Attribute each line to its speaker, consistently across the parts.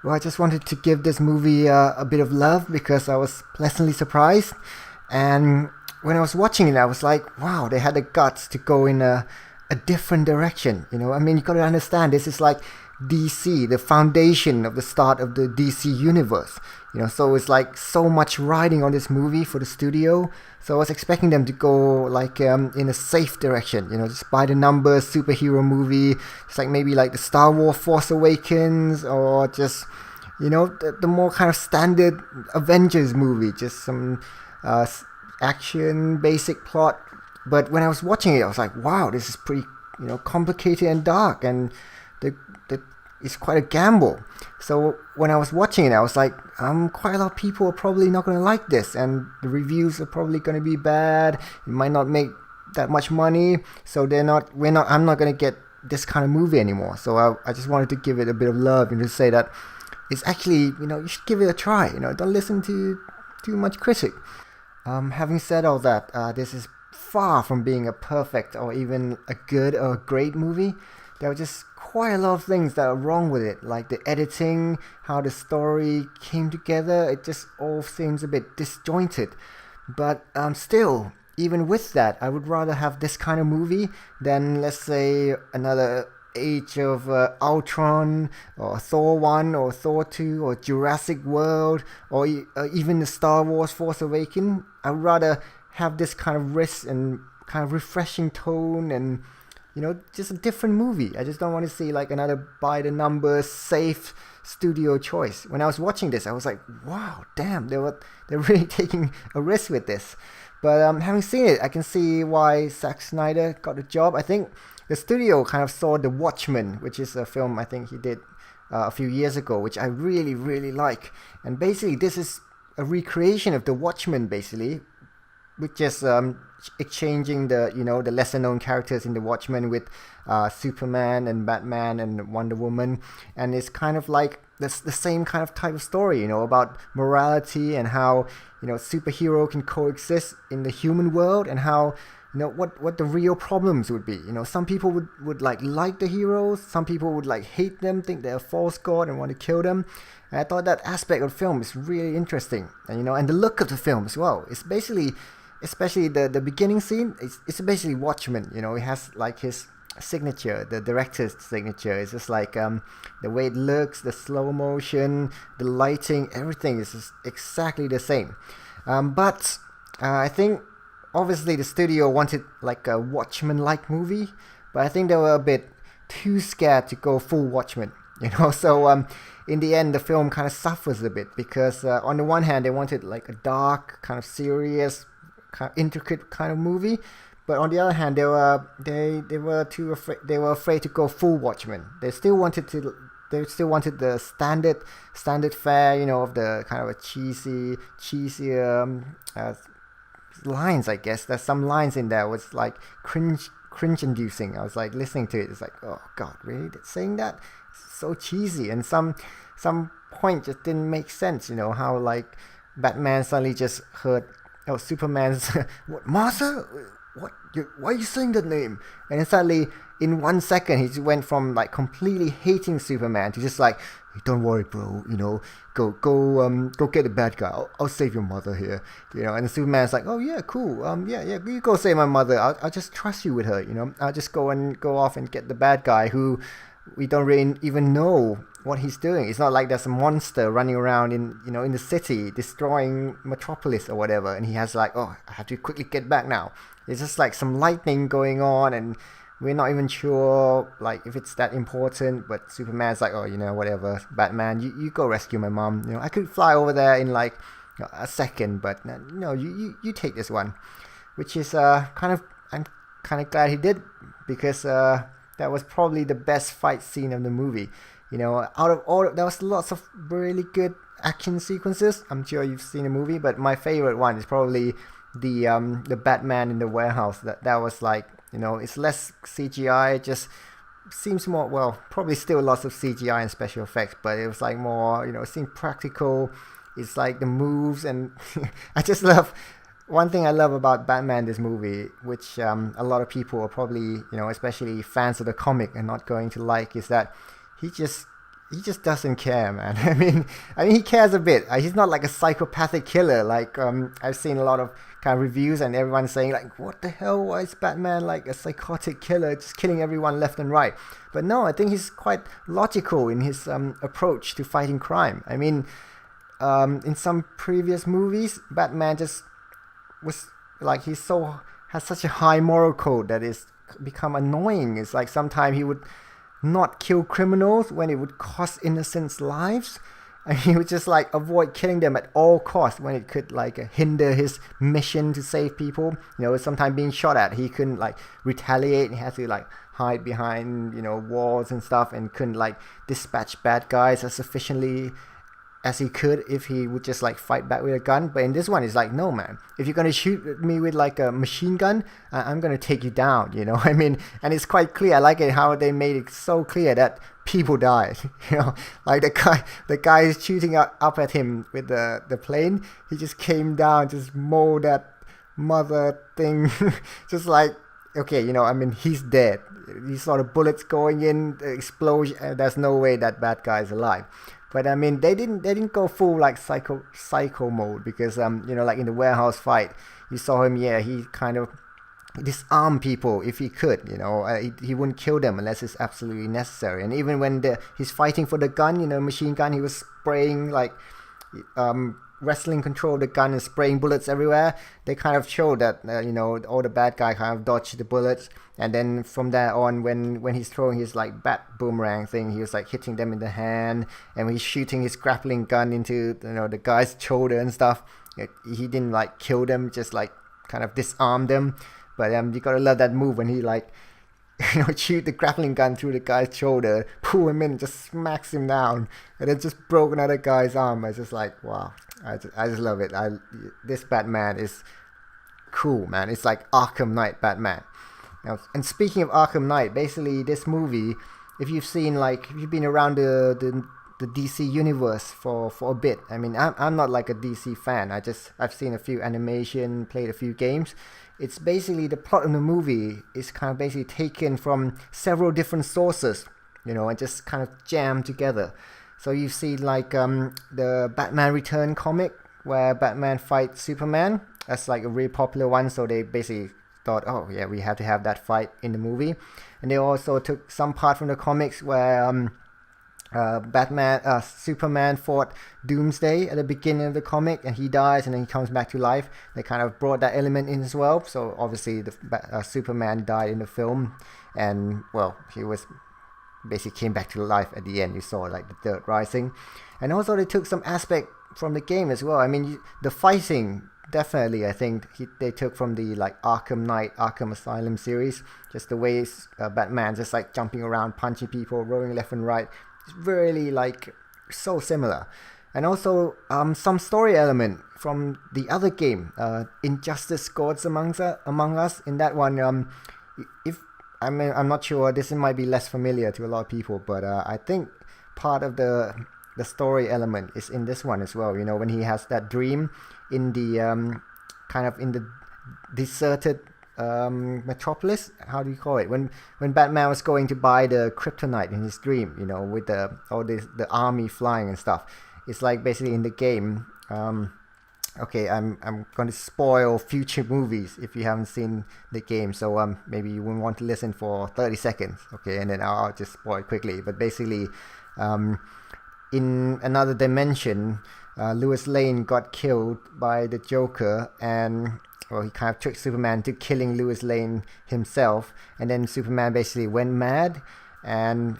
Speaker 1: Well, I just wanted to give this movie a bit of love because I was pleasantly surprised. And when I was watching it, I was like, wow, they had the guts to go in a different direction. I mean, you got to understand this is like DC, the foundation of the start of the DC universe. So it's like so much riding on this movie for the studio. So I was expecting them to go like in a safe direction, just by the numbers superhero movie. It's like maybe like the Star Wars Force Awakens or just the more kind of standard Avengers movie, just some uh, action, basic plot. But when I was watching it, I was like, wow, this is pretty, complicated and dark, and the the it's quite a gamble. So when I was watching it, I was like, quite a lot of people are probably not going to like this, and the reviews are probably going to be bad. It might not make that much money, so I'm not going to get this kind of movie anymore. So I just wanted to give it a bit of love and to say that it's actually, you should give it a try. Don't listen to too much critic. Having said all that, this is far from being a perfect or even a good or a great movie. There were just quite a lot of things that are wrong with it, like the editing, how the story came together. It just all seems a bit disjointed. But still, even with that, I would rather have this kind of movie than, let's say, another Age of Ultron, or Thor 1, or Thor 2, or Jurassic World, or even the Star Wars Force Awakens. I'd rather have this kind of risk and kind of refreshing tone, and just a different movie. I just don't want to see like another by the numbers safe studio choice. When I was watching this, I was like, wow, damn, they're really taking a risk with this. But having seen it, I can see why Zack Snyder got the job. I think the studio kind of saw The Watchmen, which is a film I think he did a few years ago, which I really, really like. And basically, this is a recreation of The Watchmen, basically, with just exchanging the lesser known characters in The Watchmen with Superman and Batman and Wonder Woman, and it's kind of like the same kind of type of story, about morality and how superhero can coexist in the human world, and how what the real problems would be. Some people would like the heroes, some people would like hate them, think they're a false god and want to kill them. And I thought that aspect of the film is really interesting, and the look of the film as well. It's basically, especially the beginning scene, it's basically Watchmen. It has like his signature, the director's signature. It's just like the way it looks, the slow motion, the lighting, everything is just exactly the same. But I think obviously the studio wanted like a Watchmen-like movie, but I think they were a bit too scared to go full Watchmen. So in the end, the film kind of suffers a bit because on the one hand, they wanted like a dark, kind of serious, kind of intricate kind of movie, but on the other hand, they were too afraid. They were afraid to go full Watchmen. They still wanted the standard fare, of the kind of a cheesy lines. I guess there's some lines in there was like cringe inducing. I was like listening to it. It's like, oh god, really? They're saying that? It's so cheesy, and some point just didn't make sense. How like Batman suddenly just heard, oh, Superman's what, Martha? What? Why are you saying that name? And then suddenly, in 1 second, he just went from like completely hating Superman to just like, hey, don't worry, bro. Go get the bad guy. I'll save your mother here. And Superman's like, oh yeah, cool. Yeah, you go save my mother. I'll just trust you with her. I'll just go off and get the bad guy who we don't really even know what he's doing. It's not like there's a monster running around in the city destroying Metropolis or whatever, and he has like, oh, I have to quickly get back now. It's just like some lightning going on, and we're not even sure like if it's that important. But Superman's like, oh, whatever, Batman, you go rescue my mom. I could fly over there in like a second, but no, you take this one, which is I'm kind of glad he did, because that was probably the best fight scene of the movie. Out of all, there was lots of really good action sequences. I'm sure you've seen the movie, but my favorite one is probably the Batman in the warehouse. That was like, it's less CGI. It just seems more, well, probably still lots of CGI and special effects, but it was like more, it seemed practical. It's like the moves, and I just love. One thing I love about Batman this movie, which a lot of people are probably, especially fans of the comic, are not going to like, is that he just he just doesn't care, man. I mean, he cares a bit. He's not like a psychopathic killer. Like I've seen a lot of kind of reviews and everyone's saying like, what the hell? Why is Batman like a psychotic killer, just killing everyone left and right? But no, I think he's quite logical in his approach to fighting crime. I mean, in some previous movies, Batman just was like he's so has such a high moral code that it's become annoying. It's like sometimes he would not kill criminals when it would cost innocents' lives. And he would just like avoid killing them at all costs when it could like hinder his mission to save people. You know, sometimes being shot at, he couldn't like retaliate. He had to like hide behind walls and stuff, and couldn't like dispatch bad guys as efficiently as he could if he would just like fight back with a gun. But in this one, it's like, no, man, if you're gonna shoot me with like a machine gun, I'm gonna take you down. I mean, and it's quite clear. I like it how they made it so clear that people died. Like the guy is shooting up at him with the plane. He just came down, just mowed that mother thing, just like, okay, I mean, he's dead. You saw the bullets going in, the explosion. There's no way that bad guy is alive. But I mean, they didn't go full like psycho mode, because like in the warehouse fight, you saw him. Yeah, he kind of disarm people if he could. He wouldn't kill them unless it's absolutely necessary. And even when he's fighting for the gun, machine gun, he was spraying like wrestling control the gun and spraying bullets everywhere. They kind of showed that all the bad guy kind of dodged the bullets. And then from there on, when he's throwing his like bat boomerang thing, he was like hitting them in the hand, and when he's shooting his grappling gun into the guy's shoulder and stuff, he didn't like kill them, just like kind of disarm them. But you gotta love that move when he like shoot the grappling gun through the guy's shoulder, pull him in, just smacks him down, and then just broke another guy's arm. I was just like, wow, I just love it. This Batman is cool, man. It's like Arkham Knight Batman. And speaking of Arkham Knight, basically this movie, if you've been around the DC universe for a bit. I mean, I'm not like a DC fan. I've seen a few animation, played a few games. It's basically the plot of the movie is kind of basically taken from several different sources, and just kind of jammed together. So you see like the Batman Return comic where Batman fights Superman. That's like a really popular one. So they basically thought, oh yeah, we have to have that fight in the movie. And they also took some part from the comics where Superman fought Doomsday at the beginning of the comic, and he dies and then he comes back to life. They kind of brought that element in as well. So obviously the Superman died in the film, and well, he was basically came back to life at the end. You saw like the Third Rising. And also they took some aspect from the game as well. I mean, the fighting, definitely, I think they took from the like Arkham Knight, Arkham Asylum series. Just the way Batman just like jumping around, punching people, rolling left and right. It's really like so similar. And also some story element from the other game, Injustice: Gods Among Us. In that one, I'm not sure, this might be less familiar to a lot of people, but I think part of the story element is in this one as well. When he has that dream in the kind of in the deserted metropolis, how do you call it, when Batman was going to buy the kryptonite in his dream, with the army flying and stuff. It's like basically in the game, okay, I'm going to spoil future movies if you haven't seen the game, so maybe you wouldn't want to listen for 30 seconds, okay, and then I'll just spoil quickly. But basically, in another dimension, Lois Lane got killed by the Joker, and well, he kind of tricked Superman to killing Lois Lane himself, and then Superman basically went mad and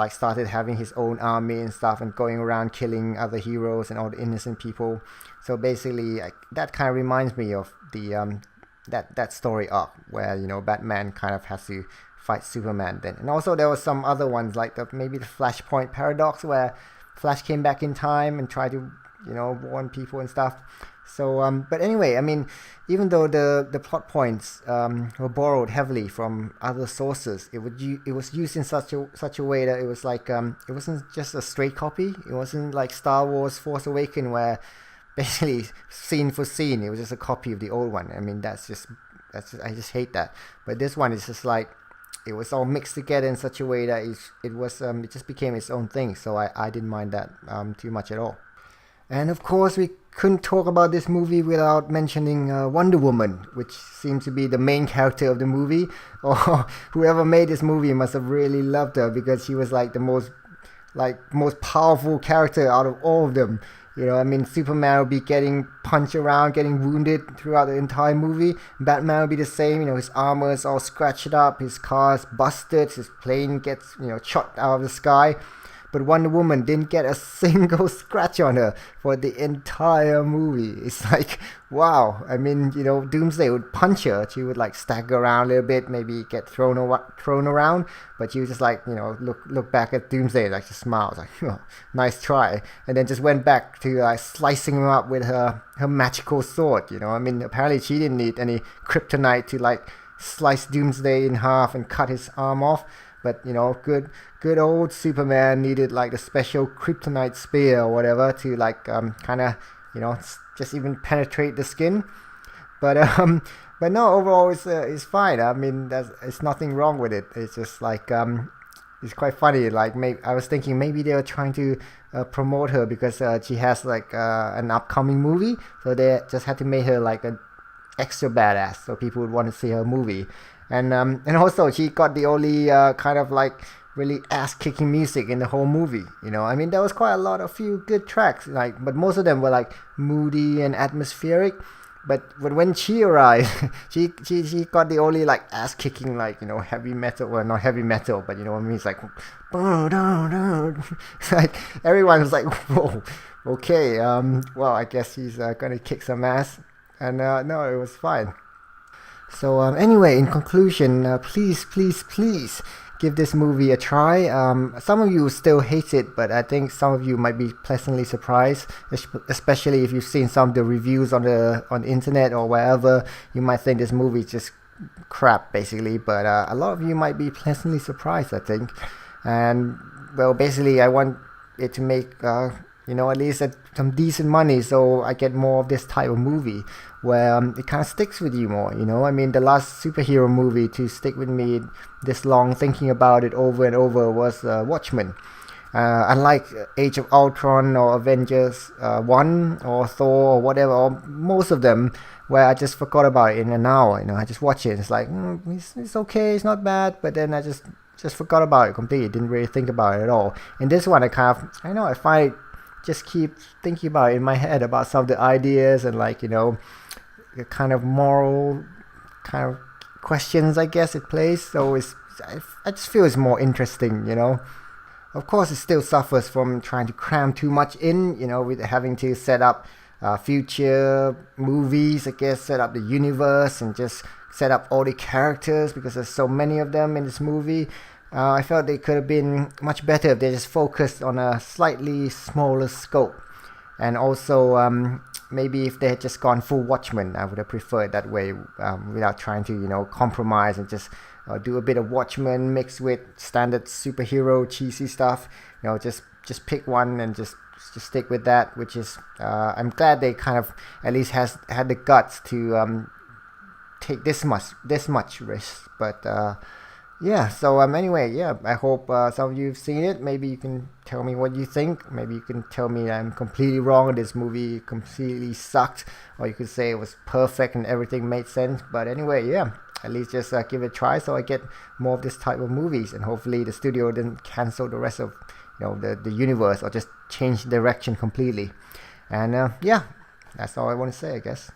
Speaker 1: started having his own army and stuff, and going around killing other heroes and all the innocent people. So basically, that kind of reminds me of the that story arc where Batman kind of has to fight Superman then. And also there was some other ones like maybe the Flashpoint paradox, where Flash came back in time and tried to warn people and stuff. So but anyway, I mean, even though the plot points were borrowed heavily from other sources, it was used in such a way that it was like it wasn't just a straight copy. It wasn't like Star Wars Force Awakens, where basically scene for scene it was just a copy of the old one. I mean, I just hate that. But this one is just like, it was all mixed together in such a way that it just became its own thing. So I didn't mind that too much at all. And of course, we couldn't talk about this movie without mentioning Wonder Woman, which seems to be the main character of the movie. Or whoever made this movie must have really loved her, because she was like the most powerful character out of all of them. I mean, Superman would be getting punched around, getting wounded throughout the entire movie. Batman would be the same. His armor is all scratched up, his car's busted, his plane gets, shot out of the sky. But Wonder Woman didn't get a single scratch on her for the entire movie. It's like, wow. I mean, Doomsday would punch her. She would like stagger around a little bit, maybe get thrown around. But she was just like, look back at Doomsday, like just smiles, like, oh, nice try. And then just went back to slicing him up with her magical sword. I mean, apparently she didn't need any kryptonite to like slice Doomsday in half and cut his arm off. But good old Superman needed like the special kryptonite spear or whatever to like kind of just even penetrate the skin. But no, overall it's fine. I mean, it's nothing wrong with it. It's just like it's quite funny. Like I was thinking maybe they were trying to promote her because she has like an upcoming movie, so they just had to make her like an extra badass so people would want to see her movie. And also she got the only kind of like really ass-kicking music in the whole movie. I mean, there was quite a few good tracks, but most of them were like moody and atmospheric. But when she arrived, she got the only like ass-kicking heavy metal, well, not heavy metal, but what I mean, it's like like everyone was like, whoa, okay, well, I guess he's gonna kick some ass. And no, it was fine. So anyway, in conclusion, please give this movie a try. Some of you still hate it, but I think some of you might be pleasantly surprised, especially if you've seen some of the reviews on the internet or wherever. You might think this movie is just crap, basically, but a lot of you might be pleasantly surprised, I think. And well, basically, I want it to make at least some decent money, so I get more of this type of movie where it kind of sticks with you more. I mean, the last superhero movie to stick with me this long, thinking about it over and over, was Watchmen. Unlike Age of Ultron or Avengers 1 or Thor or whatever, or most of them, where I just forgot about it in an hour. I just watch it. It's like it's okay, it's not bad, but then I just forgot about it completely. Didn't really think about it at all. In this one, I find it, just keep thinking about it in my head about some of the ideas and the kind of moral kind of questions, I guess, it plays. So I just feel it's more interesting. Of course, it still suffers from trying to cram too much in, with having to set up future movies, I guess, set up the universe and just set up all the characters, because there's so many of them in this movie. I felt they could have been much better if they just focused on a slightly smaller scope. And also, maybe if they had just gone full Watchmen, I would have preferred that way, without trying to, compromise and just do a bit of Watchmen mixed with standard superhero cheesy stuff. Just pick one and just stick with that, which is, I'm glad they kind of at least had the guts to take this much risk. But yeah, so anyway, yeah, I hope some of you have seen it. Maybe you can tell me what you think. Maybe you can tell me I'm completely wrong and this movie completely sucked, or you could say it was perfect and everything made sense. But anyway, yeah, at least just give it a try so I get more of this type of movies, and hopefully the studio didn't cancel the rest of the universe or just change direction completely. And yeah, that's all I want to say, I guess.